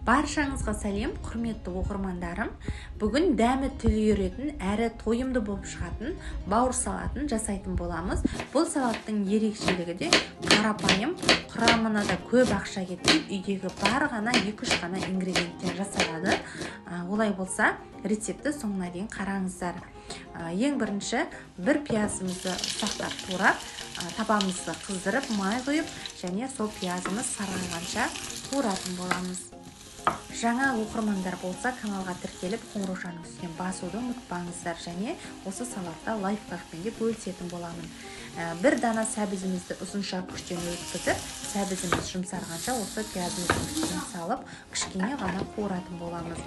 Баршаңызға сәлем, құрметті оқырмандарым. Бүгін дәмі тіл үйіретін әрі тойымды болып шығатын бауыр салатын жасайтын боламыз. Бұл салаттың ерекшелігі де қарапайым, құрамына да көп ақша кетпей, үйдегі бар ғана 2-3 ғана ингредиенттен жасалады. Олай болса, рецепті соңына дейін қараңыздар. Ең бірінші, бір пиязымызды ұсақтап турап, табамызды қыздырып, май құйып, және сол пиязымыз сарғайғанша туратын боламыз. Жаңа оқырмандар болса, каналға тіркеліп, қоңыраушаның үстіне басуды ұмытпаңыздар, және осы салатта лайфхакпен де бөлісетін боламын. Бір дана сәбізімізді ұзынша күштен өткізіп, сәбізіміз жұмсарғанша осы пиязымыздың үстіне салып, кішкене ғана қуыратын боламыз.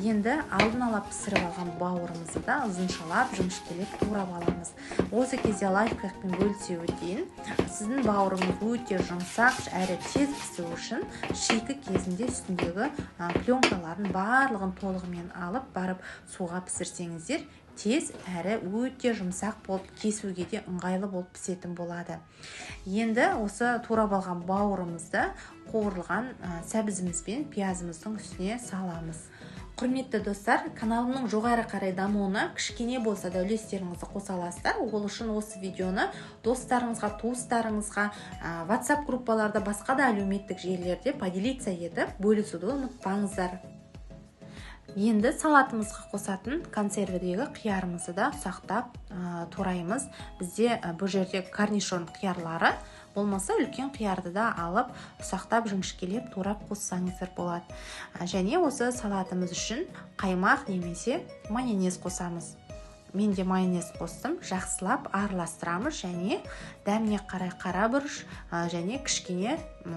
Енді алдын ала пісіріп алған бауырымызды да ұзыншалап, жіңішкелеп турап аламыз. Осы кезде лайфхакпен бөлісе өтейін. Сіздің бауырыңыз өте жұмсақ әрі тез пісу үшін шикі кезінде үстіндегі пленкаларын барлығын толығымен алып барып суға пісірсеңіздер, тез әрі өте жұмсақ болып кесуге де ыңғайлы болып пісетін болады. Енді осы турап алған бауырымызды қуырылған сәбізімізбен пиязымыздың үстіне саламыз. Құрметті достар, каналымның жоғары қарай дамуына кішкене болса да үлестеріңізді қоса аласыздар. Ол үшін осы видеоны достарыңызға, туыстарыңызға, WhatsApp группаларда, басқа да әлеуметтік желілерде поделиться етіп, бөлісуді ұмытпаңыздар. Енді салатымызға қосатын консервідегі қиярымызды да ұсақтап тураймыз. Бізде бұл жерде корнишон қиярлары болмаса, үлкен қиярды да алып, ұсақтап жіңішкелеп турап қоссаңыздар болады. Және осы салатымыз үшін қаймақ немесе майонез қосамыз. Мен де майонез қостым, жақсылап араластырамыз, және дәміне қарай қара бұрыш және кішкене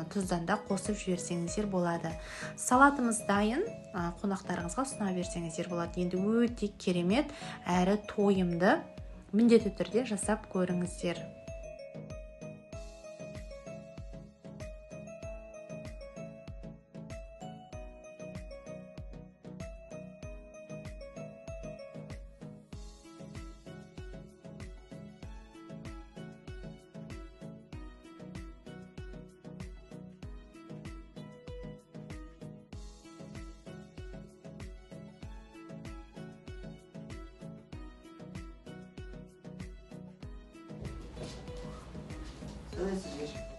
тұздан да қосып жіберсеңіздер болады. Салатымыз дайын, қонақтарыңызға ұсына берсеңіздер болады. Енді өте керемет әрі тойымды, міндетті түрде жасап көріңіздер. Сіздер